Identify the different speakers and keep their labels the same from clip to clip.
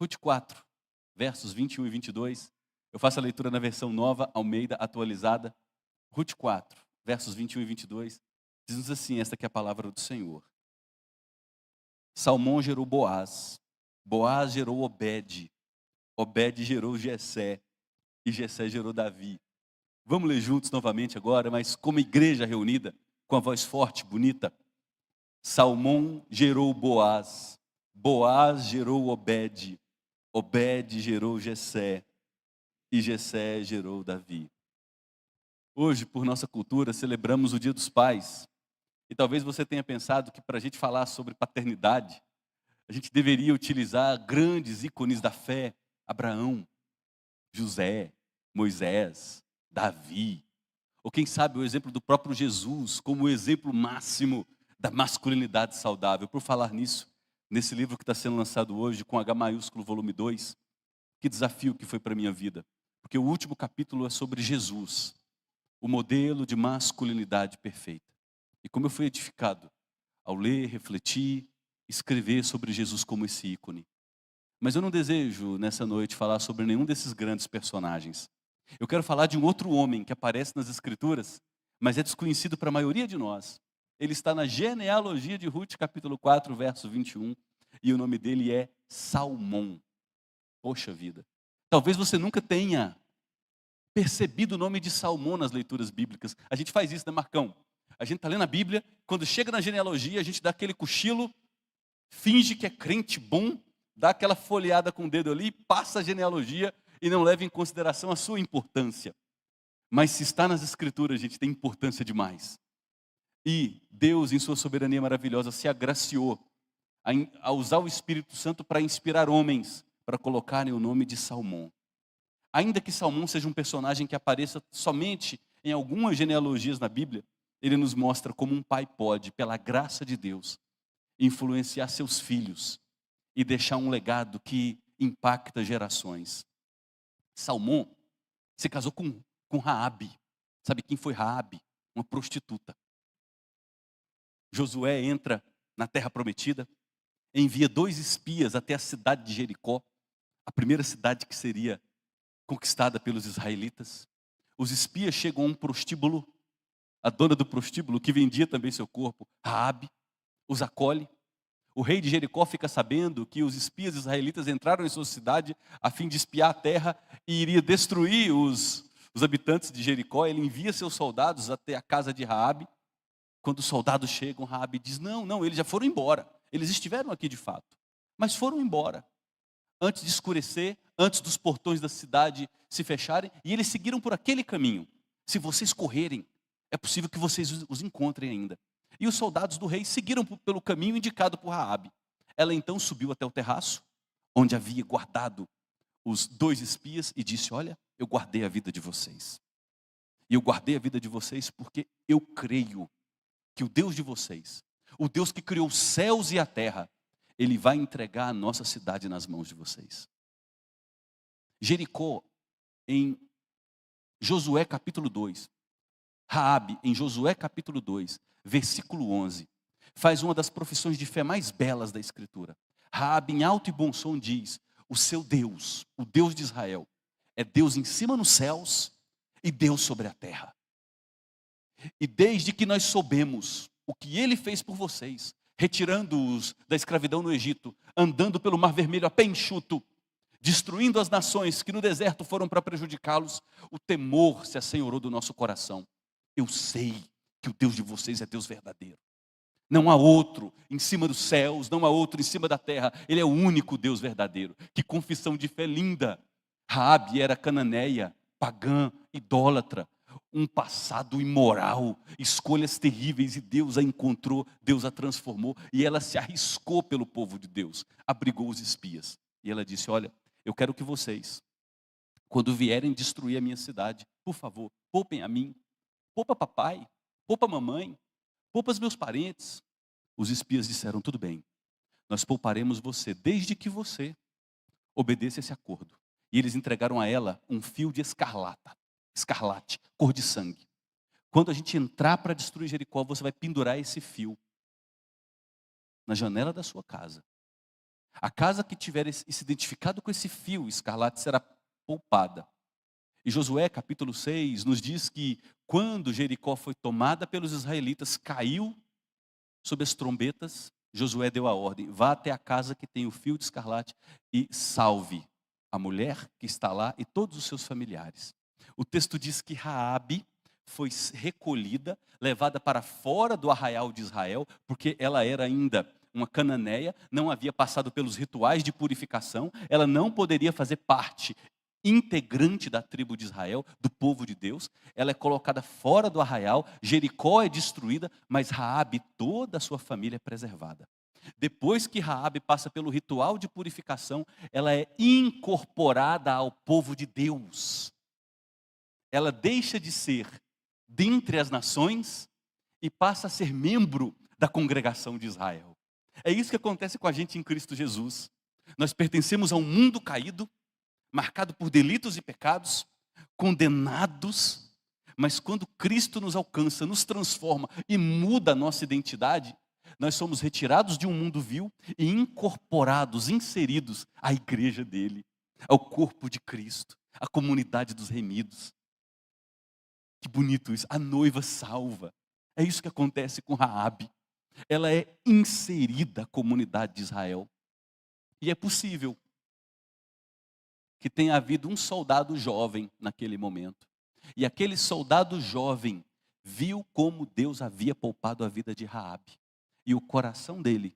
Speaker 1: Ruth 4, versos 21 e 22. Eu faço a leitura na versão nova, Almeida, atualizada. Ruth 4, versos 21 e 22. Diz-nos assim, esta que é a palavra do Senhor. Salmão gerou Boaz. Boaz gerou Obed. Obed gerou Jessé. E Jessé gerou Davi. Vamos ler juntos novamente agora, mas como igreja reunida, com a voz forte, bonita. Salmão gerou Boaz. Boaz gerou Obed. Obed gerou Jessé. E Jessé gerou Davi. Hoje, por nossa cultura, celebramos o Dia dos Pais. E talvez você tenha pensado que para a gente falar sobre paternidade, a gente deveria utilizar grandes ícones da fé. Abraão, José, Moisés, Davi. Ou quem sabe o exemplo do próprio Jesus como o exemplo máximo da masculinidade saudável. Por falar nisso, nesse livro que está sendo lançado hoje, com H maiúsculo, volume 2, que desafio que foi para a minha vida. Porque o último capítulo é sobre Jesus, o modelo de masculinidade perfeita. E como eu fui edificado ao ler, refletir, escrever sobre Jesus como esse ícone. Mas eu não desejo, nessa noite, falar sobre nenhum desses grandes personagens. Eu quero falar de um outro homem que aparece nas Escrituras, mas é desconhecido para a maioria de nós. Ele está na genealogia de Ruth, capítulo 4, verso 21, e o nome dele é Salmão. Poxa vida. Talvez você nunca tenha percebido o nome de Salmão nas leituras bíblicas. A gente faz isso, né, Marcão? A gente está lendo a Bíblia, quando chega na genealogia, a gente dá aquele cochilo, finge que é crente bom, dá aquela folheada com o dedo ali, passa a genealogia e não leva em consideração a sua importância. Mas se está nas Escrituras, gente, tem importância demais. E Deus, em sua soberania maravilhosa, se agraciou a usar o Espírito Santo para inspirar homens, para colocarem o nome de Salmão. Ainda que Salmão seja um personagem que apareça somente em algumas genealogias na Bíblia, ele nos mostra como um pai pode, pela graça de Deus, influenciar seus filhos e deixar um legado que impacta gerações. Salmão se casou com Raabe. Sabe quem foi Raabe? Uma prostituta. Josué entra na terra prometida, envia 2 espias até a cidade de Jericó, a primeira cidade que seria conquistada pelos israelitas. Os espias chegam a um prostíbulo, a dona do prostíbulo, que vendia também seu corpo, Raabe, os acolhe. O rei de Jericó fica sabendo que os espias israelitas entraram em sua cidade a fim de espiar a terra e iria destruir os habitantes de Jericó. Ele envia seus soldados até a casa de Raabe. Quando os soldados chegam, Raabe diz, não, eles já foram embora. Eles estiveram aqui de fato, mas foram embora. Antes de escurecer, antes dos portões da cidade se fecharem, e eles seguiram por aquele caminho. Se vocês correrem, é possível que vocês os encontrem ainda. E os soldados do rei seguiram pelo caminho indicado por Raabe. Ela então subiu até o terraço, onde havia guardado os 2 espias, e disse, olha, eu guardei a vida de vocês. E eu guardei a vida de vocês porque eu creio que o Deus de vocês, o Deus que criou os céus e a terra, Ele vai entregar a nossa cidade nas mãos de vocês. Jericó, em Josué capítulo 2, Raabe, em Josué capítulo 2, versículo 11, faz uma das profissões de fé mais belas da Escritura. Raabe, em alto e bom som, diz, o seu Deus, o Deus de Israel, é Deus em cima nos céus e Deus sobre a terra. E desde que nós soubemos o que Ele fez por vocês, retirando-os da escravidão no Egito, andando pelo Mar Vermelho a pé enxuto, destruindo as nações que no deserto foram para prejudicá-los, o temor se assenhorou do nosso coração. Eu sei que o Deus de vocês é Deus verdadeiro. Não há outro em cima dos céus, não há outro em cima da terra. Ele é o único Deus verdadeiro. Que confissão de fé linda. Raabe era cananeia, pagã, idólatra, um passado imoral, escolhas terríveis, e Deus a encontrou, Deus a transformou, e ela se arriscou pelo povo de Deus, abrigou os espias. E ela disse, olha, eu quero que vocês, quando vierem destruir a minha cidade, por favor, poupem a mim, poupa papai, poupa mamãe, poupa os meus parentes. Os espias disseram, tudo bem, nós pouparemos você, desde que você obedeça esse acordo. E eles entregaram a ela um fio de escarlate, cor de sangue. Quando a gente entrar para destruir Jericó, você vai pendurar esse fio na janela da sua casa. A casa que tiver se identificado com esse fio escarlate será poupada. E Josué, capítulo 6, nos diz que quando Jericó foi tomada pelos israelitas, caiu sob as trombetas, Josué deu a ordem: vá até a casa que tem o fio de escarlate e salve a mulher que está lá e todos os seus familiares. O texto diz que Raabe foi recolhida, levada para fora do arraial de Israel, porque ela era ainda uma cananeia, não havia passado pelos rituais de purificação, ela não poderia fazer parte integrante da tribo de Israel, do povo de Deus. Ela é colocada fora do arraial, Jericó é destruída, mas Raabe, toda a sua família é preservada. Depois que Raabe passa pelo ritual de purificação, ela é incorporada ao povo de Deus. Ela deixa de ser dentre as nações e passa a ser membro da congregação de Israel. É isso que acontece com a gente em Cristo Jesus. Nós pertencemos a um mundo caído, marcado por delitos e pecados, condenados, mas quando Cristo nos alcança, nos transforma e muda a nossa identidade, nós somos retirados de um mundo vil e incorporados, inseridos à igreja dele, ao corpo de Cristo, à comunidade dos remidos. Que bonito isso, a noiva salva. É isso que acontece com Raabe. Ela é inserida à comunidade de Israel. E é possível que tenha havido um soldado jovem naquele momento. E aquele soldado jovem viu como Deus havia poupado a vida de Raabe. E o coração dele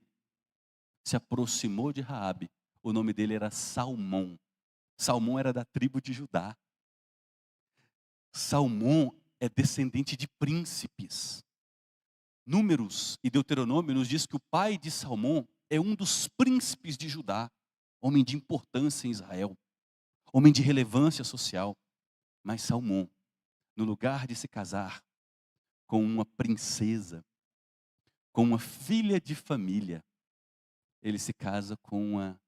Speaker 1: se aproximou de Raabe. O nome dele era Salmão. Salmão era da tribo de Judá. Salmão é descendente de príncipes. Números e Deuteronômio nos diz que o pai de Salmão é um dos príncipes de Judá, homem de importância em Israel, homem de relevância social. Mas Salmão, no lugar de se casar com uma princesa, com uma filha de família, ele se casa com uma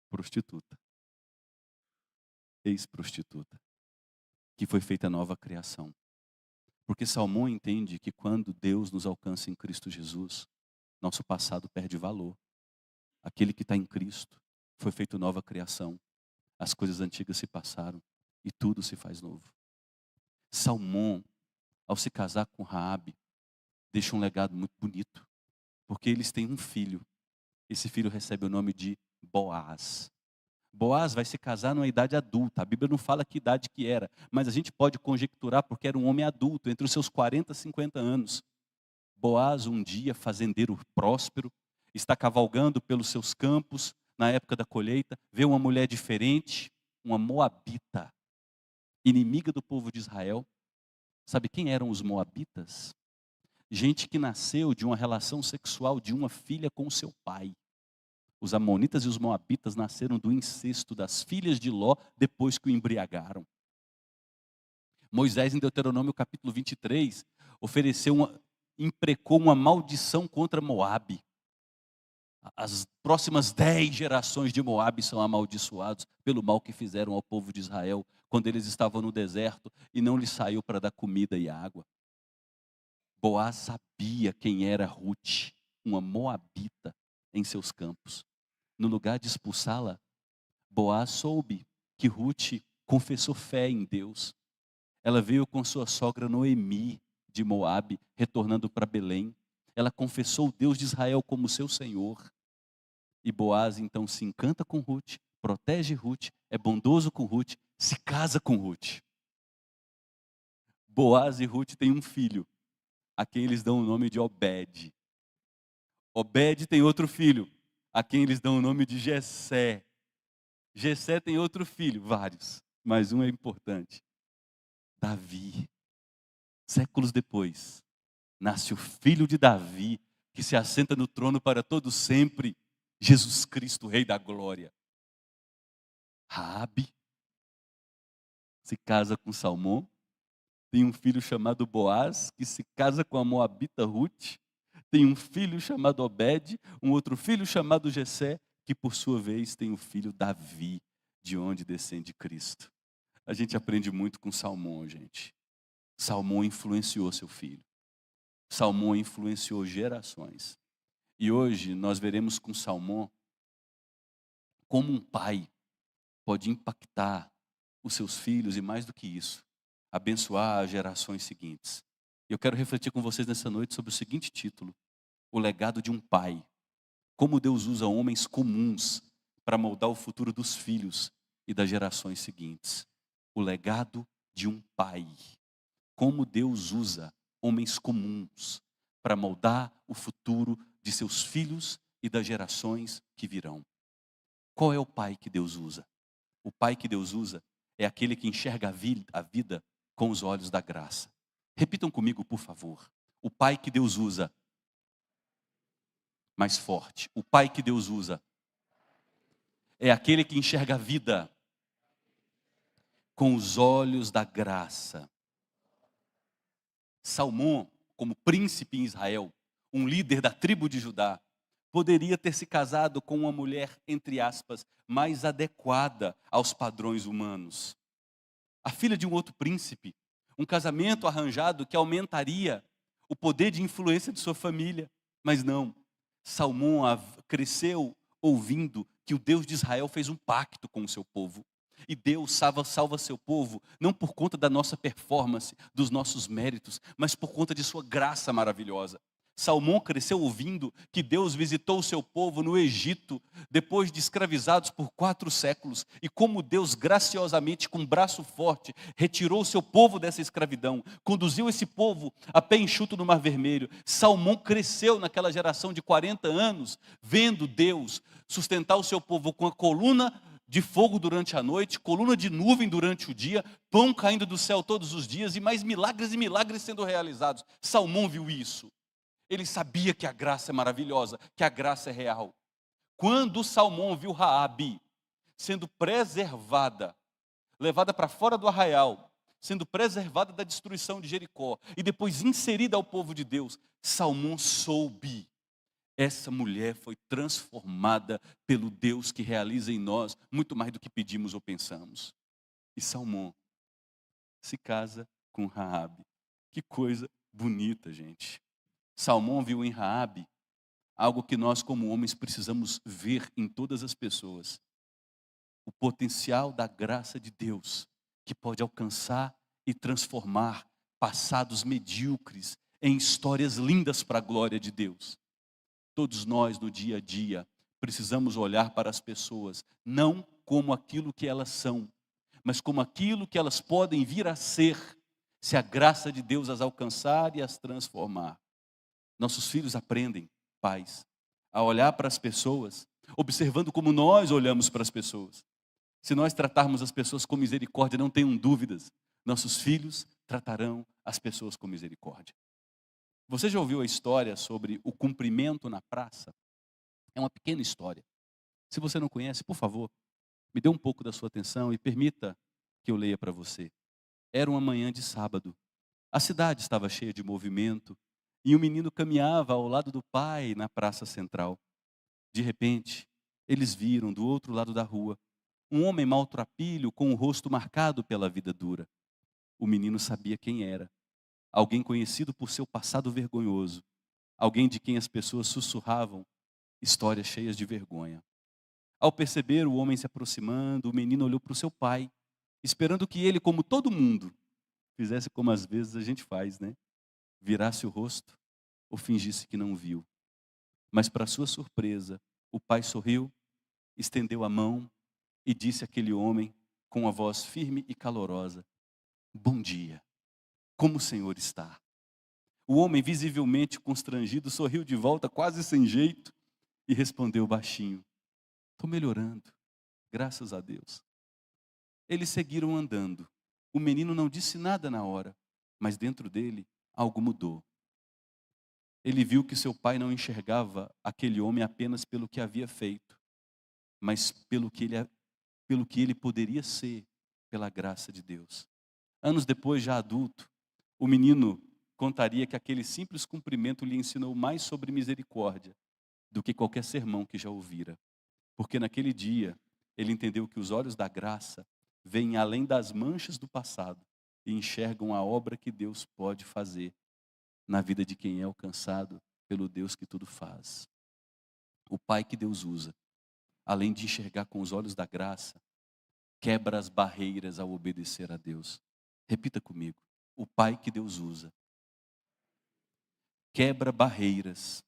Speaker 1: prostituta, ex-prostituta, que foi feita nova criação. Porque Salmão entende que quando Deus nos alcança em Cristo Jesus, nosso passado perde valor. Aquele que está em Cristo foi feito nova criação. As coisas antigas se passaram e tudo se faz novo. Salmão, ao se casar com Raabe, deixa um legado muito bonito, porque eles têm um filho. Esse filho recebe o nome de Boaz. Boaz vai se casar numa idade adulta. A Bíblia não fala que idade que era, mas a gente pode conjecturar porque era um homem adulto, entre os seus 40 e 50 anos. Boaz, um dia fazendeiro próspero, está cavalgando pelos seus campos na época da colheita, vê uma mulher diferente, uma moabita, inimiga do povo de Israel. Sabe quem eram os moabitas? Gente que nasceu de uma relação sexual de uma filha com o seu pai. Os amonitas e os moabitas nasceram do incesto das filhas de Ló depois que o embriagaram. Moisés, em Deuteronômio capítulo 23, imprecou uma maldição contra Moabe. As próximas 10 gerações de Moabe são amaldiçoados pelo mal que fizeram ao povo de Israel quando eles estavam no deserto e não lhes saiu para dar comida e água. Boaz sabia quem era Ruth, uma moabita em seus campos. No lugar de expulsá-la, Boaz soube que Ruth confessou fé em Deus. Ela veio com sua sogra Noemi de Moabe, retornando para Belém. Ela confessou o Deus de Israel como seu Senhor. E Boaz então se encanta com Ruth, protege Ruth, é bondoso com Ruth, se casa com Ruth. Boaz e Ruth têm um filho, a quem eles dão o nome de Obed. Obed tem outro filho, a quem eles dão o nome de Jessé. Jessé tem outro filho, vários, mas um é importante. Davi. Séculos depois, nasce o filho de Davi, que se assenta no trono para todo sempre, Jesus Cristo, Rei da Glória. Raabe se casa com Salmão, tem um filho chamado Boaz, que se casa com a moabita Ruth, tem um filho chamado Obed, um outro filho chamado Jessé, que por sua vez tem o filho Davi, de onde descende Cristo. A gente aprende muito com Salmão, gente. Salmão influenciou seu filho. Salmão influenciou gerações. E hoje nós veremos com Salmão Como um pai pode impactar os seus filhos e, mais do que isso, abençoar as gerações seguintes. Eu quero refletir com vocês nessa noite sobre o seguinte título: o legado de um pai. Como Deus usa homens comuns para moldar o futuro dos filhos e das gerações seguintes. O legado de um pai. Como Deus usa homens comuns para moldar o futuro de seus filhos e das gerações que virão. Qual é o pai que Deus usa? O pai que Deus usa é aquele que enxerga a vida com os olhos da graça. Repitam comigo, por favor. O pai que Deus usa. Mais forte. O pai que Deus usa é aquele que enxerga a vida com os olhos da graça. Salmão, como príncipe em Israel, um líder da tribo de Judá, poderia ter se casado com uma mulher, entre aspas, mais adequada aos padrões humanos. A filha de um outro príncipe, um casamento arranjado que aumentaria o poder de influência de sua família. Mas não, Salmão cresceu ouvindo que o Deus de Israel fez um pacto com o seu povo. E Deus salva seu povo, não por conta da nossa performance, dos nossos méritos, mas por conta de sua graça maravilhosa. Salmão cresceu ouvindo que Deus visitou o seu povo no Egito, depois de escravizados por 4 séculos, e como Deus graciosamente, com um braço forte, retirou o seu povo dessa escravidão, conduziu esse povo a pé enxuto no Mar Vermelho. Salmão cresceu naquela geração de 40 anos, vendo Deus sustentar o seu povo com a coluna de fogo durante a noite, coluna de nuvem durante o dia, pão caindo do céu todos os dias, e mais milagres e milagres sendo realizados. Salmão viu isso. Ele sabia que a graça é maravilhosa, que a graça é real. Quando Salmão viu Raabe sendo preservada, levada para fora do arraial, sendo preservada da destruição de Jericó, e depois inserida ao povo de Deus, Salmão soube. Essa mulher foi transformada pelo Deus que realiza em nós muito mais do que pedimos ou pensamos. E Salmão se casa com Raabe. Que coisa bonita, gente. Salmão viu em Raabe algo que nós como homens precisamos ver em todas as pessoas. O potencial da graça de Deus, que pode alcançar e transformar passados medíocres em histórias lindas para a glória de Deus. Todos nós, no dia a dia, precisamos olhar para as pessoas, não como aquilo que elas são, mas como aquilo que elas podem vir a ser, se a graça de Deus as alcançar e as transformar. Nossos filhos aprendem, pais, a olhar para as pessoas, observando como nós olhamos para as pessoas. Se nós tratarmos as pessoas com misericórdia, não tenham dúvidas, nossos filhos tratarão as pessoas com misericórdia. Você já ouviu a história sobre o cumprimento na praça? É uma pequena história. Se você não conhece, por favor, me dê um pouco da sua atenção e permita que eu leia para você. Era uma manhã de sábado. A cidade estava cheia de movimento e um menino caminhava ao lado do pai na praça central. De repente, eles viram do outro lado da rua um homem maltrapilho com o rosto marcado pela vida dura. O menino sabia quem era. Alguém conhecido por seu passado vergonhoso, alguém de quem as pessoas sussurravam histórias cheias de vergonha. Ao perceber o homem se aproximando, o menino olhou para o seu pai, esperando que ele, como todo mundo, fizesse como às vezes a gente faz, né? Virasse o rosto ou fingisse que não viu. Mas para sua surpresa, o pai sorriu, estendeu a mão e disse àquele homem com uma voz firme e calorosa: "Bom dia. Como o senhor está?" O homem, visivelmente constrangido, sorriu de volta, quase sem jeito, e respondeu baixinho: "Estou melhorando, graças a Deus." Eles seguiram andando. O menino não disse nada na hora, mas dentro dele algo mudou. Ele viu que seu pai não enxergava aquele homem apenas pelo que havia feito, mas pelo que ele poderia ser, pela graça de Deus. Anos depois, já adulto, o menino contaria que aquele simples cumprimento lhe ensinou mais sobre misericórdia do que qualquer sermão que já ouvira. Porque naquele dia, ele entendeu que os olhos da graça veem além das manchas do passado e enxergam a obra que Deus pode fazer na vida de quem é alcançado pelo Deus que tudo faz. O pai que Deus usa além de enxergar com os olhos da graça, quebra as barreiras ao obedecer a Deus. Repita comigo: o pai que Deus usa quebra barreiras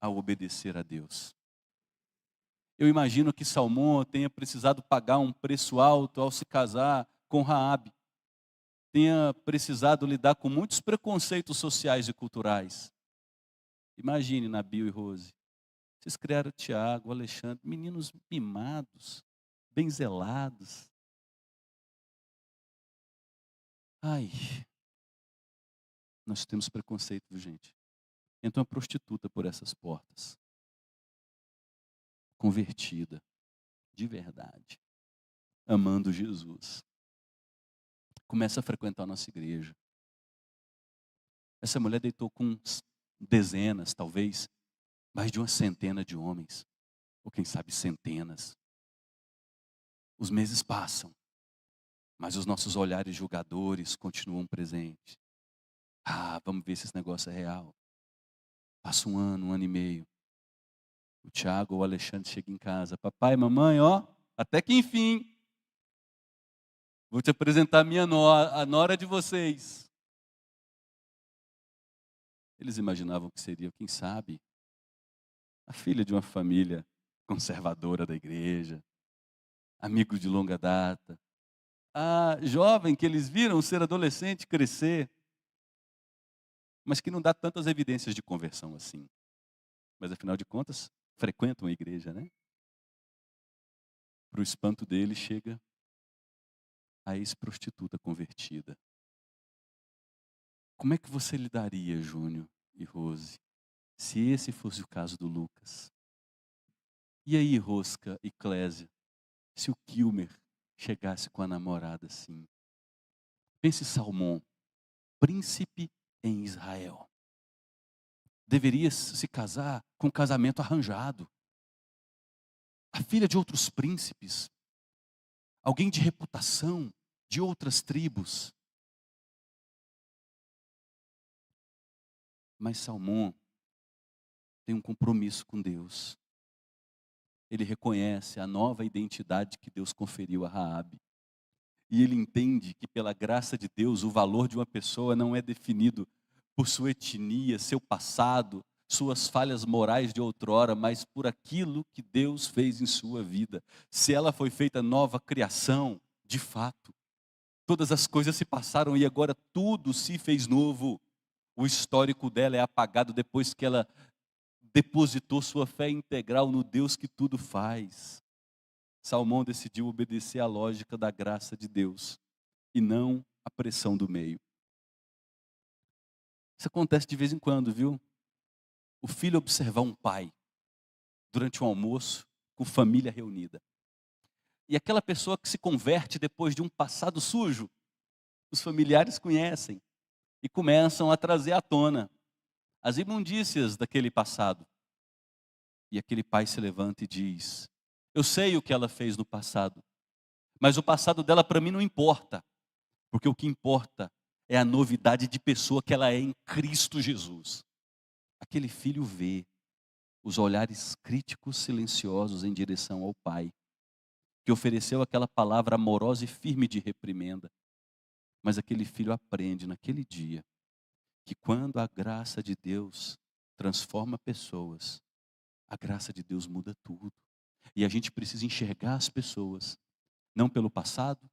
Speaker 1: ao obedecer a Deus. Eu imagino que Salmão tenha precisado pagar um preço alto ao se casar com Raabe. Tenha precisado lidar com muitos preconceitos sociais e culturais. Imagine Nabil e Rose. Vocês criaram Tiago, Alexandre, meninos mimados, bem zelados. Ai, nós temos preconceito, viu, gente? Entra uma prostituta por essas portas. Convertida, de verdade, amando Jesus. Começa a frequentar a nossa igreja. Essa mulher deitou com dezenas, talvez, mais de uma centena de homens. Ou quem sabe centenas. Os meses passam, mas os nossos olhares julgadores continuam presentes. Vamos ver se esse negócio é real. Passa um ano e meio. O Tiago ou o Alexandre chegam em casa. Papai, mamãe, até que enfim. Vou te apresentar a nora de vocês. Eles imaginavam que seria, quem sabe, a filha de uma família conservadora da igreja, amigo de longa data, a jovem que eles viram ser adolescente crescer, mas que não dá tantas evidências de conversão assim. Mas afinal de contas, frequentam a igreja, né? Para o espanto dele, chega a ex-prostituta convertida. Como é que você lidaria, Júnior e Rose, se esse fosse o caso do Lucas? E aí, Rosca e Clésia, se o Kilmer chegasse com a namorada assim? Pense Salmão, príncipe em Israel. Deveria se casar com um casamento arranjado. A filha de outros príncipes, alguém de reputação, de outras tribos. Mas Salmão tem um compromisso com Deus. Ele reconhece a nova identidade que Deus conferiu a Raabe. E ele entende que pela graça de Deus, o valor de uma pessoa não é definido por sua etnia, seu passado, suas falhas morais de outrora, mas por aquilo que Deus fez em sua vida. Se ela foi feita nova criação, de fato, todas as coisas se passaram e agora tudo se fez novo. O histórico dela é apagado depois que ela depositou sua fé integral no Deus que tudo faz. Salmão decidiu obedecer à lógica da graça de Deus e não à pressão do meio. Isso acontece de vez em quando, viu? O filho observar um pai durante um almoço com família reunida. E aquela pessoa que se converte depois de um passado sujo, os familiares conhecem e começam a trazer à tona as imundícias daquele passado. E aquele pai se levanta e diz: eu sei o que ela fez no passado, mas o passado dela para mim não importa, porque o que importa é a novidade de pessoa que ela é em Cristo Jesus. Aquele filho vê os olhares críticos silenciosos em direção ao pai, que ofereceu aquela palavra amorosa e firme de reprimenda. Mas aquele filho aprende naquele dia que quando a graça de Deus transforma pessoas, a graça de Deus muda tudo. E a gente precisa enxergar as pessoas, não pelo passado,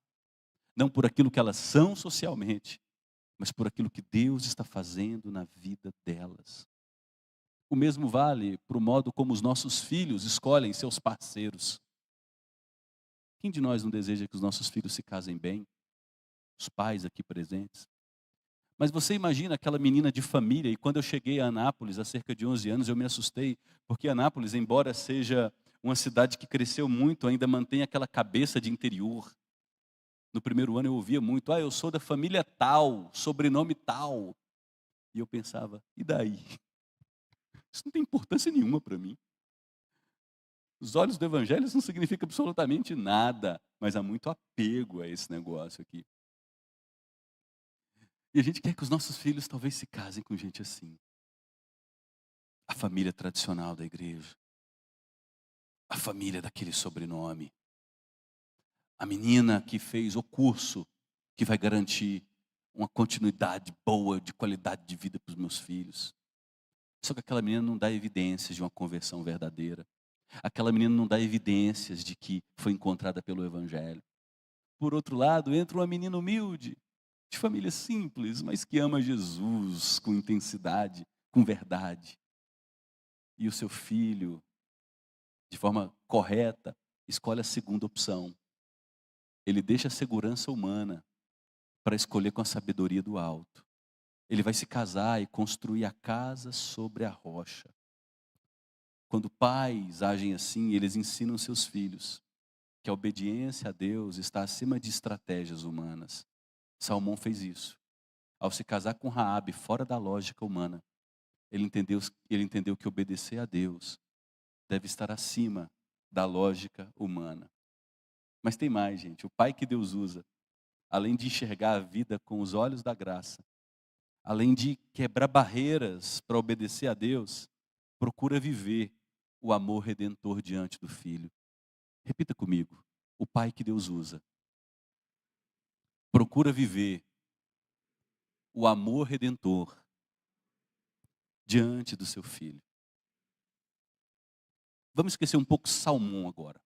Speaker 1: não por aquilo que elas são socialmente, mas por aquilo que Deus está fazendo na vida delas. O mesmo vale para o modo como os nossos filhos escolhem seus parceiros. Quem de nós não deseja que os nossos filhos se casem bem? Os pais aqui presentes. Mas você imagina aquela menina de família, e quando eu cheguei a Anápolis, há cerca de 11 anos, eu me assustei, porque Anápolis, embora seja uma cidade que cresceu muito, ainda mantém aquela cabeça de interior. No primeiro ano eu ouvia muito: eu sou da família tal, sobrenome tal. E eu pensava: e daí? Isso não tem importância nenhuma para mim. Os olhos do evangelho isso não significa absolutamente nada, mas há muito apego a esse negócio aqui. E a gente quer que os nossos filhos talvez se casem com gente assim. A família tradicional da igreja. a família daquele sobrenome. A menina que fez o curso que vai garantir uma continuidade boa, de qualidade de vida para os meus filhos. Só que aquela menina não dá evidências de uma conversão verdadeira. Aquela menina não dá evidências de que foi encontrada pelo Evangelho. Por outro lado, entra uma menina humilde, de família simples, mas que ama Jesus com intensidade, com verdade. E o seu filho, de forma correta, escolhe a segunda opção. Ele deixa a segurança humana para escolher com a sabedoria do alto. Ele vai se casar e construir a casa sobre a rocha. Quando pais agem assim, eles ensinam seus filhos que a obediência a Deus está acima de estratégias humanas. Salmão fez isso. Ao se casar com Raabe, fora da lógica humana, ele entendeu que obedecer a Deus deve estar acima da lógica humana. Mas tem mais, gente. O pai que Deus usa, além de enxergar a vida com os olhos da graça, além de quebrar barreiras para obedecer a Deus, procura viver o amor redentor diante do filho. Repita comigo. O pai que Deus usa procura viver o amor redentor diante do seu filho. Vamos esquecer um pouco Salmão agora.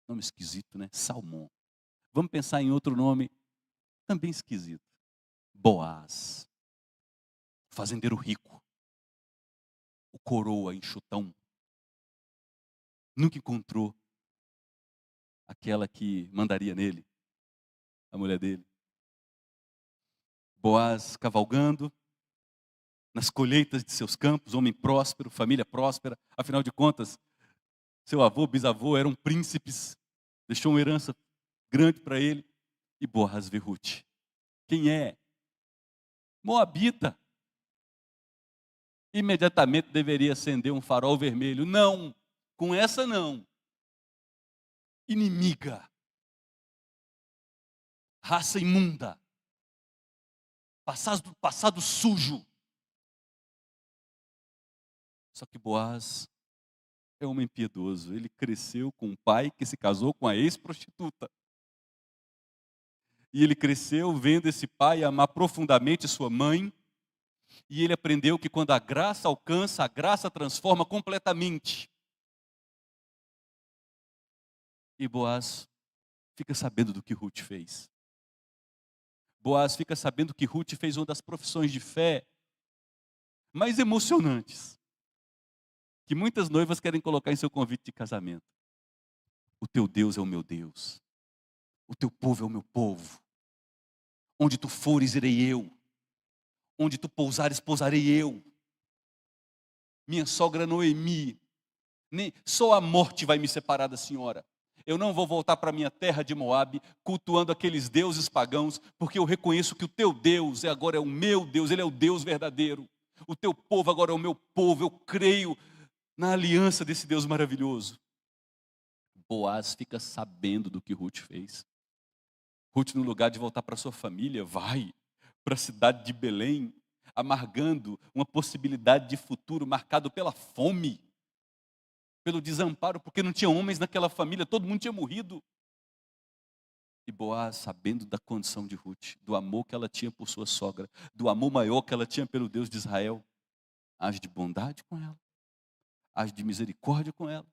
Speaker 1: Nome esquisito, né? Salmão. Vamos pensar em outro nome também esquisito. Boaz. Fazendeiro rico. O coroa enxutão. Nunca encontrou aquela que mandaria nele, a mulher dele. Boaz cavalgando nas colheitas de seus campos, homem próspero, família próspera. Afinal de contas, seu avô, bisavô eram príncipes, deixou uma herança grande para ele. E Boaz vê Ruth. Quem é? Moabita. Imediatamente deveria acender um farol vermelho. Não, com essa não. Inimiga. Raça imunda. Passado sujo. Só que Boaz é um homem piedoso. Ele cresceu com um pai que se casou com a ex-prostituta. E ele cresceu vendo esse pai amar profundamente sua mãe. E ele aprendeu que quando a graça alcança, a graça transforma completamente. E Boaz fica sabendo do que Ruth fez. Boaz fica sabendo que Ruth fez uma das profissões de fé mais emocionantes, que muitas noivas querem colocar em seu convite de casamento. O teu Deus é o meu Deus. O teu povo é o meu povo. Onde tu fores, irei eu. Onde tu pousares, pousarei eu. Minha sogra Noemi, nem só a morte vai me separar da senhora. Eu não vou voltar para a minha terra de Moabe, cultuando aqueles deuses pagãos, porque eu reconheço que o teu Deus agora é o meu Deus, Ele é o Deus verdadeiro. O teu povo agora é o meu povo, eu creio na aliança desse Deus maravilhoso. Boaz fica sabendo do que Ruth fez. Ruth, no lugar de voltar para sua família, vai para a cidade de Belém, amargando uma possibilidade de futuro marcado pela fome, pelo desamparo, porque não tinha homens naquela família, todo mundo tinha morrido. E Boaz, sabendo da condição de Ruth, do amor que ela tinha por sua sogra, do amor maior que ela tinha pelo Deus de Israel, age de bondade com ela, age de misericórdia com ela,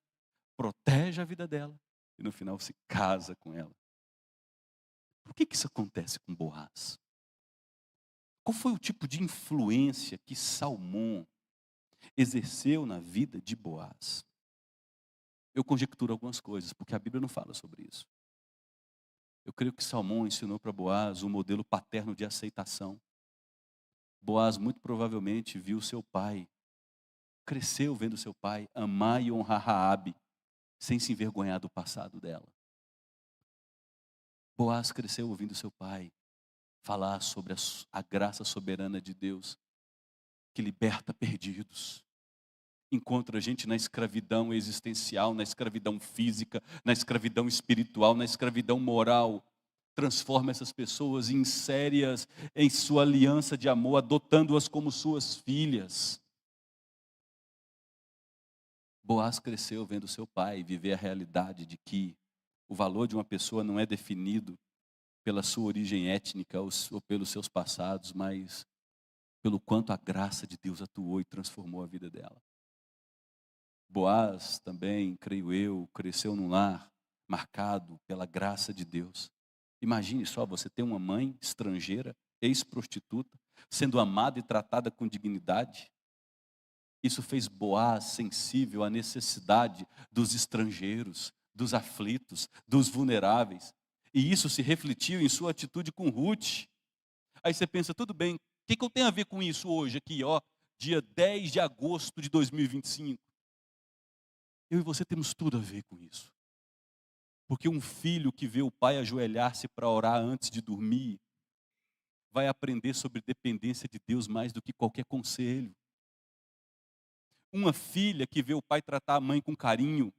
Speaker 1: protege a vida dela e no final se casa com ela. Por que isso acontece com Boaz? Qual foi o tipo de influência que Salmão exerceu na vida de Boaz? Eu conjecturo algumas coisas, porque a Bíblia não fala sobre isso. Eu creio que Salmão ensinou para Boaz um modelo paterno de aceitação. Boaz muito provavelmente viu seu pai, cresceu vendo seu pai amar e honrar Raabe, sem se envergonhar do passado dela. Boaz cresceu ouvindo seu pai falar sobre a graça soberana de Deus, que liberta perdidos. Encontra a gente na escravidão existencial, na escravidão física, na escravidão espiritual, na escravidão moral. Transforma essas pessoas e insere-as em sua aliança de amor, adotando-as como suas filhas. Boaz cresceu vendo seu pai viver a realidade de que o valor de uma pessoa não é definido pela sua origem étnica ou pelos seus passados, mas pelo quanto a graça de Deus atuou e transformou a vida dela. Boaz também, creio eu, cresceu num lar marcado pela graça de Deus. Imagine só, você tem uma mãe estrangeira, ex-prostituta, sendo amada e tratada com dignidade. Isso fez Boaz sensível à necessidade dos estrangeiros, dos aflitos, dos vulneráveis. E isso se refletiu em sua atitude com Ruth. Aí você pensa, tudo bem, o que eu tenho a ver com isso hoje aqui, ó, dia 10 de agosto de 2025? Eu e você temos tudo a ver com isso. Porque um filho que vê o pai ajoelhar-se para orar antes de dormir, vai aprender sobre dependência de Deus mais do que qualquer conselho. Uma filha que vê o pai tratar a mãe com carinho,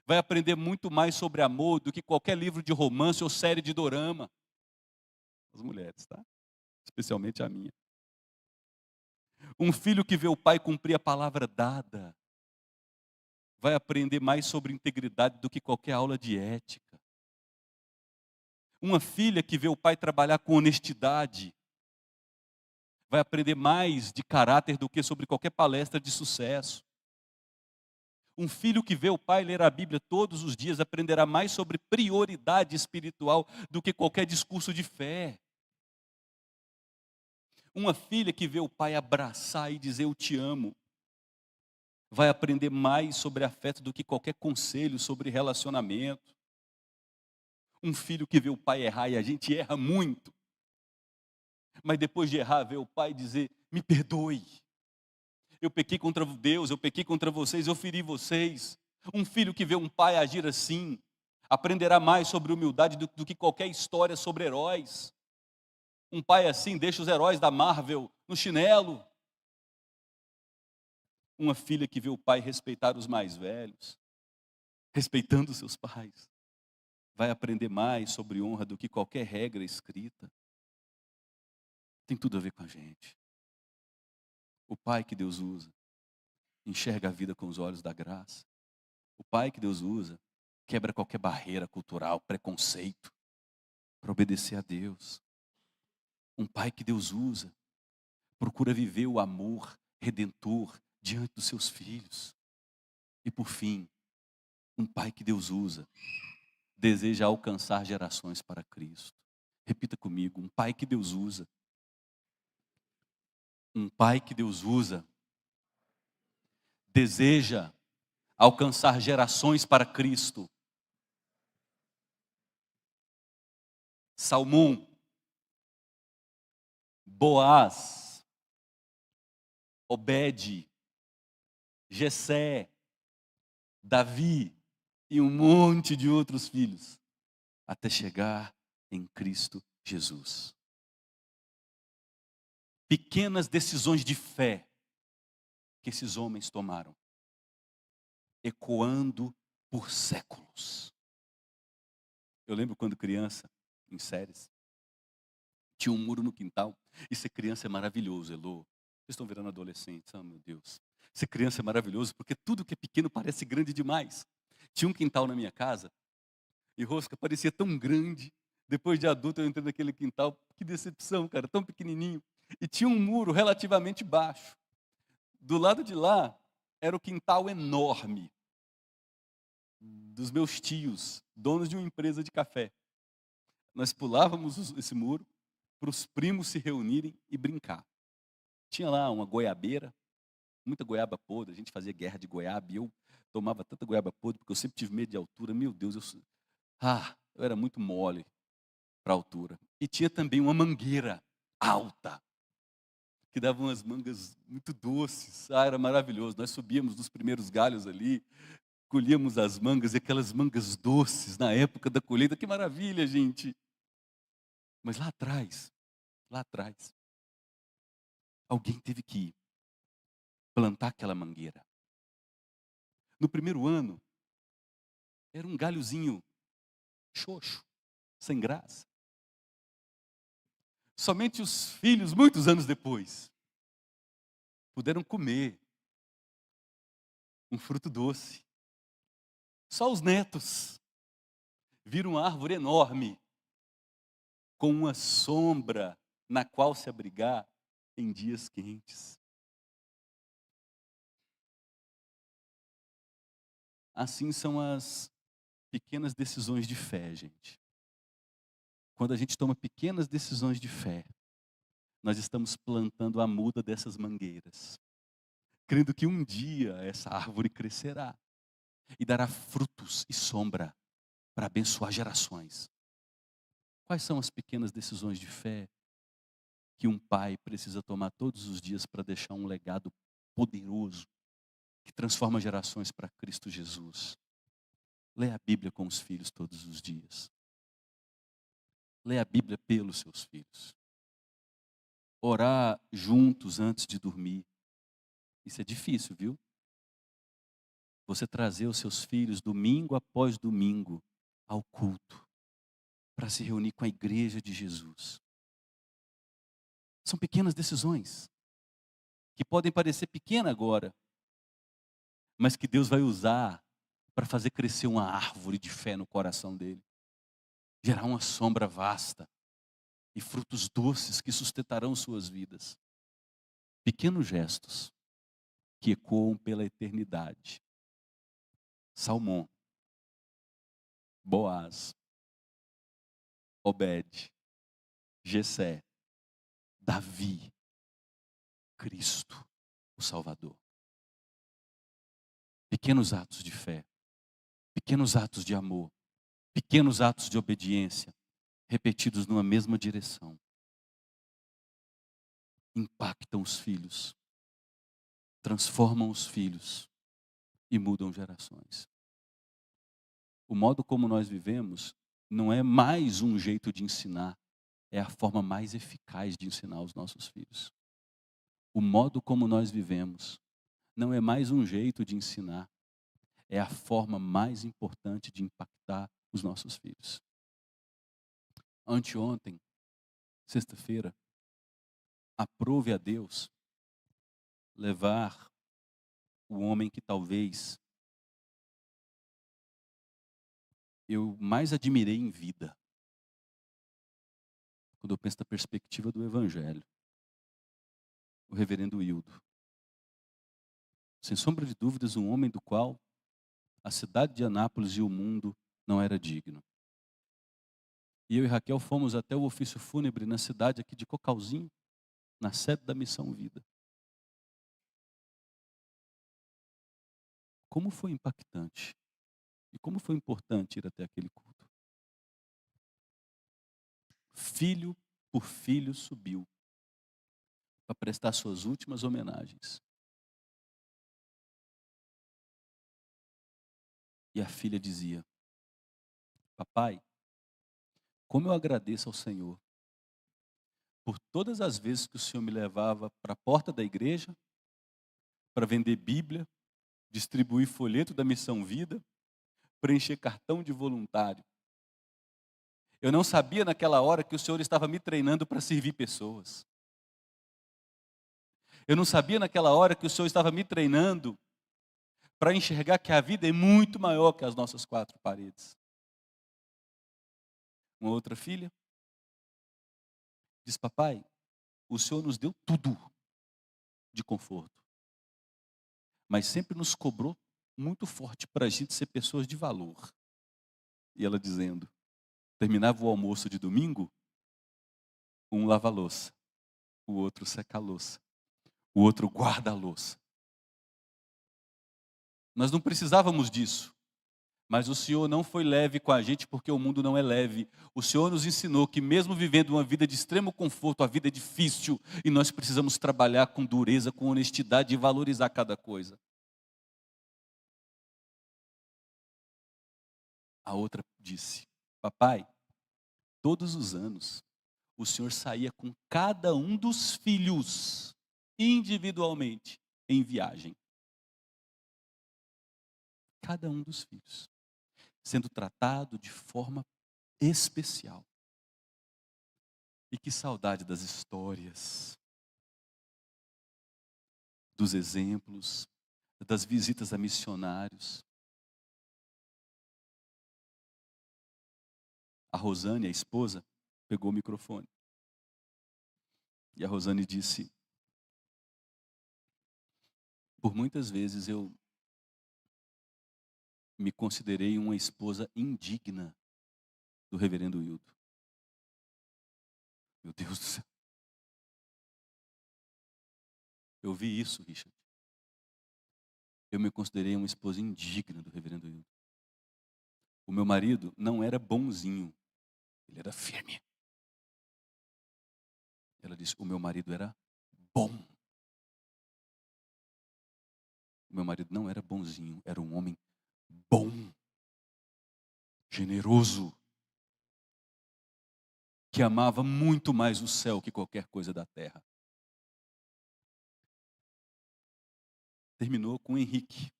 Speaker 1: vai aprender muito mais sobre amor do que qualquer livro de romance ou série de dorama. As mulheres, tá? Especialmente a minha. Um filho que vê o pai cumprir a palavra dada, vai aprender mais sobre integridade do que qualquer aula de ética. Uma filha que vê o pai trabalhar com honestidade, vai aprender mais de caráter do que sobre qualquer palestra de sucesso. Um filho que vê o pai ler a Bíblia todos os dias aprenderá mais sobre prioridade espiritual do que qualquer discurso de fé. Uma filha que vê o pai abraçar e dizer eu te amo, vai aprender mais sobre afeto do que qualquer conselho sobre relacionamento. Um filho que vê o pai errar, e a gente erra muito, mas depois de errar, vê o pai dizer, me perdoe. Eu pequei contra Deus, eu pequei contra vocês, eu feri vocês. Um filho que vê um pai agir assim, aprenderá mais sobre humildade do que qualquer história sobre heróis. Um pai assim deixa os heróis da Marvel no chinelo. Uma filha que vê o pai respeitar os mais velhos, respeitando seus pais, vai aprender mais sobre honra do que qualquer regra escrita. Tem tudo a ver com a gente. O pai que Deus usa, enxerga a vida com os olhos da graça. O pai que Deus usa, quebra qualquer barreira cultural, preconceito, para obedecer a Deus. Um pai que Deus usa, procura viver o amor redentor diante dos seus filhos. E por fim, um pai que Deus usa, deseja alcançar gerações para Cristo. Repita comigo, um pai que Deus usa. Um pai que Deus usa, deseja alcançar gerações para Cristo. Salmão, Boaz, Obed, Jessé, Davi e um monte de outros filhos, até chegar em Cristo Jesus. Pequenas decisões de fé que esses homens tomaram, ecoando por séculos. Eu lembro quando criança, em séries, tinha um muro no quintal, e ser criança é maravilhoso, Elô. Vocês estão virando adolescentes, oh meu Deus. Ser criança é maravilhoso, porque tudo que é pequeno parece grande demais. Tinha um quintal na minha casa, e Rosca parecia tão grande. Depois de adulto eu entrei naquele quintal, que decepção, cara, tão pequenininho. E tinha um muro relativamente baixo. Do lado de lá, era o quintal enorme dos meus tios, donos de uma empresa de café. Nós pulávamos esse muro para os primos se reunirem e brincar. Tinha lá uma goiabeira, muita goiaba podre, a gente fazia guerra de goiaba, e eu tomava tanta goiaba podre, porque eu sempre tive medo de altura, meu Deus, eu era muito mole para a altura. E tinha também uma mangueira alta, que dava umas mangas muito doces, era maravilhoso. Nós subíamos nos primeiros galhos ali, colhíamos as mangas, e aquelas mangas doces na época da colheita, que maravilha, gente. Mas lá atrás, alguém teve que plantar aquela mangueira. No primeiro ano, era um galhozinho xoxo, sem graça. Somente os filhos, muitos anos depois, puderam comer um fruto doce. Só os netos viram uma árvore enorme, com uma sombra na qual se abrigar em dias quentes. Assim são as pequenas decisões de fé, gente. Quando a gente toma pequenas decisões de fé, nós estamos plantando a muda dessas mangueiras, crendo que um dia essa árvore crescerá e dará frutos e sombra para abençoar gerações. Quais são as pequenas decisões de fé que um pai precisa tomar todos os dias para deixar um legado poderoso que transforma gerações para Cristo Jesus? Leia a Bíblia com os filhos todos os dias. Leia a Bíblia pelos seus filhos. Orar juntos antes de dormir. Isso é difícil, viu? Você trazer os seus filhos domingo após domingo ao culto para se reunir com a igreja de Jesus. São pequenas decisões que podem parecer pequenas agora, mas que Deus vai usar para fazer crescer uma árvore de fé no coração dele, gerar uma sombra vasta e frutos doces que sustentarão suas vidas. Pequenos gestos que ecoam pela eternidade. Salmão, Boaz, Obed, Jessé, Davi, Cristo, o Salvador. Pequenos atos de fé, pequenos atos de amor, pequenos atos de obediência, repetidos numa mesma direção, impactam os filhos, transformam os filhos e mudam gerações. O modo como nós vivemos não é mais um jeito de ensinar, é a forma mais eficaz de ensinar os nossos filhos. O modo como nós vivemos não é mais um jeito de ensinar, é a forma mais importante de impactar os nossos filhos. Anteontem, sexta-feira, aprove a Deus levar o homem que talvez eu mais admirei em vida, quando eu penso na perspectiva do Evangelho, o reverendo Hildo. Sem sombra de dúvidas, um homem do qual a cidade de Anápolis e o mundo não era digno. E eu e Raquel fomos até o ofício fúnebre na cidade aqui de Cocalzinho, na sede da Missão Vida. Como foi impactante e como foi importante ir até aquele culto. Filho por filho subiu para prestar suas últimas homenagens. E a filha dizia: papai, como eu agradeço ao Senhor por todas as vezes que o Senhor me levava para a porta da igreja, para vender Bíblia, distribuir folheto da Missão Vida, preencher cartão de voluntário. Eu não sabia naquela hora que o Senhor estava me treinando para servir pessoas. Eu não sabia naquela hora que o Senhor estava me treinando para enxergar que a vida é muito maior que as nossas quatro paredes. Uma outra filha diz: papai, o Senhor nos deu tudo de conforto, mas sempre nos cobrou muito forte para a gente ser pessoas de valor. E ela dizendo, terminava o almoço de domingo, um lava a louça, o outro seca a louça, o outro guarda a louça. Nós não precisávamos disso, mas o Senhor não foi leve com a gente porque o mundo não é leve. O Senhor nos ensinou que mesmo vivendo uma vida de extremo conforto, a vida é difícil e nós precisamos trabalhar com dureza, com honestidade e valorizar cada coisa. A outra disse: papai, todos os anos o Senhor saía com cada um dos filhos individualmente em viagem. Cada um dos filhos sendo tratado de forma especial. E que saudade das histórias, dos exemplos, das visitas a missionários. A Rosane, a esposa, pegou o microfone. E a Rosane disse: por muitas vezes eu me considerei uma esposa indigna do reverendo Wilton. Meu Deus do céu. Eu vi isso, Richard. Eu me considerei uma esposa indigna do reverendo Wilton. O meu marido não era bonzinho, ele era firme. Ela disse: o meu marido era bom. O meu marido não era bonzinho, era um homem bom, generoso, que amava muito mais o céu que qualquer coisa da terra. Terminou com o Henrique.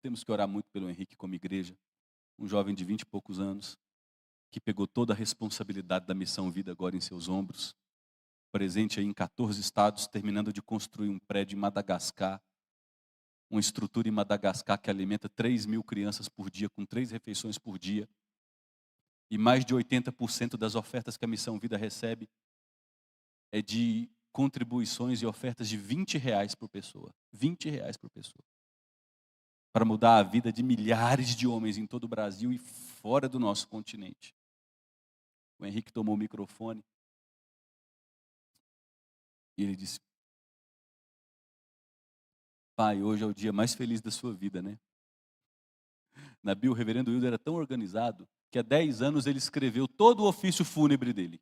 Speaker 1: Temos que orar muito pelo Henrique como igreja. Um jovem de 20 e poucos anos, que pegou toda a responsabilidade da Missão Vida agora em seus ombros. Presente aí em 14 estados, terminando de construir um prédio em Madagascar. Uma estrutura em Madagascar que alimenta 3.000 crianças por dia, com 3 refeições por dia. E mais de 80% das ofertas que a Missão Vida recebe é de contribuições e ofertas de R$ 20 por pessoa. R$ 20 por pessoa. Para mudar a vida de milhares de homens em todo o Brasil e fora do nosso continente. O Henrique tomou o microfone e ele disse: pai, hoje é o dia mais feliz da sua vida, né? Na Bíblia, o reverendo Wilder era tão organizado que há 10 anos ele escreveu todo o ofício fúnebre dele.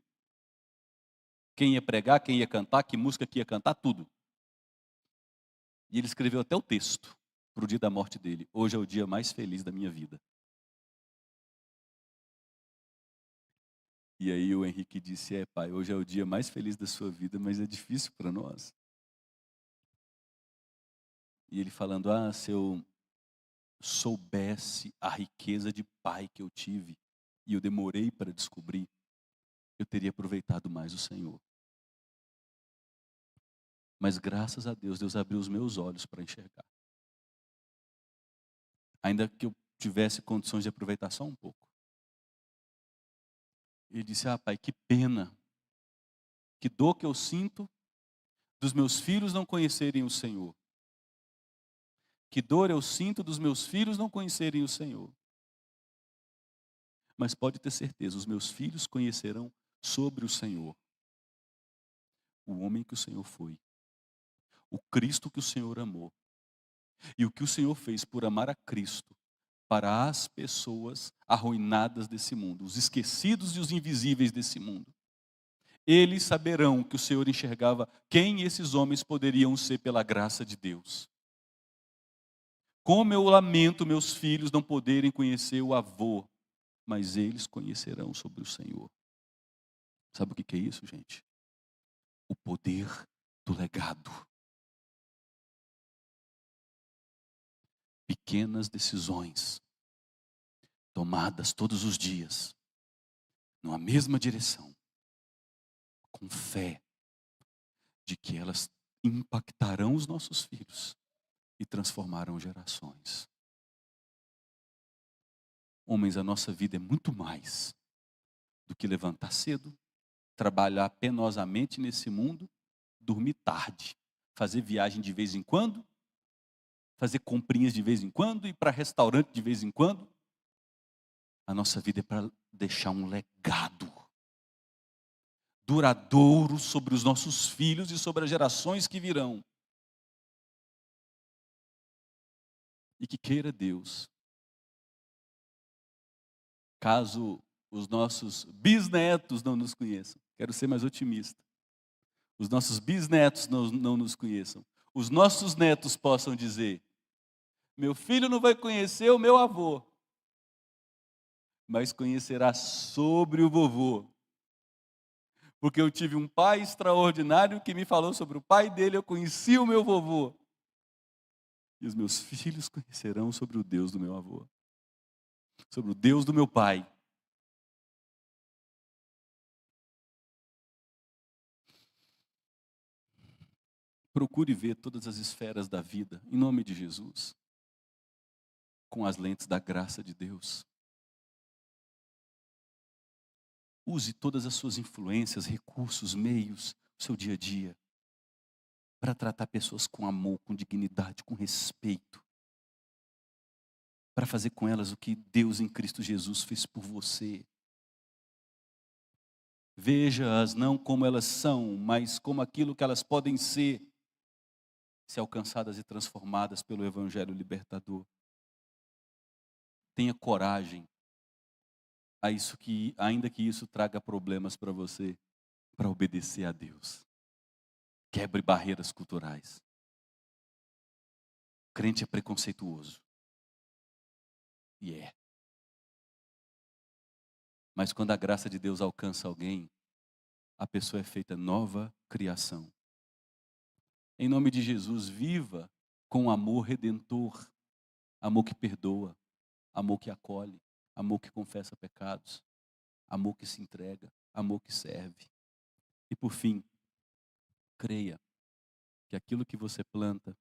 Speaker 1: Quem ia pregar, quem ia cantar, que música que ia cantar, tudo. E ele escreveu até o texto para o dia da morte dele. Hoje é o dia mais feliz da minha vida. E aí o Henrique disse: pai, hoje é o dia mais feliz da sua vida, mas é difícil para nós. E ele falando: se eu soubesse a riqueza de pai que eu tive, e eu demorei para descobrir, eu teria aproveitado mais o Senhor. Mas graças a Deus, Deus abriu os meus olhos para enxergar. Ainda que eu tivesse condições de aproveitar só um pouco. Ele disse: pai, que pena, que dor que eu sinto dos meus filhos não conhecerem o Senhor. Que dor eu sinto dos meus filhos não conhecerem o Senhor. Mas pode ter certeza, os meus filhos conhecerão sobre o Senhor. O homem que o Senhor foi. O Cristo que o Senhor amou. E o que o Senhor fez por amar a Cristo para as pessoas arruinadas desse mundo, os esquecidos e os invisíveis desse mundo. Eles saberão que o Senhor enxergava quem esses homens poderiam ser pela graça de Deus. Como eu lamento meus filhos não poderem conhecer o avô, mas eles conhecerão sobre o Senhor. Sabe o que é isso, gente? O poder do legado. Pequenas decisões, tomadas todos os dias, numa mesma direção, com fé, de que elas impactarão os nossos filhos e transformarão gerações. Homens, a nossa vida é muito mais do que levantar cedo, trabalhar penosamente nesse mundo, dormir tarde, fazer viagem de vez em quando, fazer comprinhas de vez em quando, ir para restaurante de vez em quando. A nossa vida é para deixar um legado duradouro sobre os nossos filhos e sobre as gerações que virão. E que queira Deus, caso os nossos bisnetos não nos conheçam, quero ser mais otimista, os nossos bisnetos não nos conheçam, os nossos netos possam dizer: meu filho não vai conhecer o meu avô, mas conhecerá sobre o vovô. Porque eu tive um pai extraordinário que me falou sobre o pai dele, eu conheci o meu vovô. E os meus filhos conhecerão sobre o Deus do meu avô, sobre o Deus do meu pai. Procure ver todas as esferas da vida, em nome de Jesus, com as lentes da graça de Deus. Use todas as suas influências, recursos, meios, o seu dia a dia, para tratar pessoas com amor, com dignidade, com respeito. Para fazer com elas o que Deus em Cristo Jesus fez por você. Veja-as não como elas são, mas como aquilo que elas podem ser, se alcançadas e transformadas pelo Evangelho libertador. Tenha coragem, ainda que isso traga problemas para você, para obedecer a Deus. Quebre barreiras culturais. Crente é preconceituoso. E é. Mas quando a graça de Deus alcança alguém, a pessoa é feita nova criação. Em nome de Jesus, viva com amor redentor, amor que perdoa, amor que acolhe, amor que confessa pecados, amor que se entrega, amor que serve. E por fim, creia que aquilo que você planta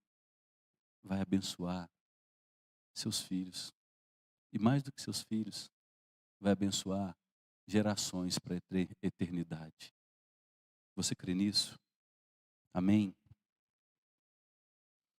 Speaker 1: vai abençoar seus filhos. E mais do que seus filhos, vai abençoar gerações para a eternidade. Você crê nisso? Amém?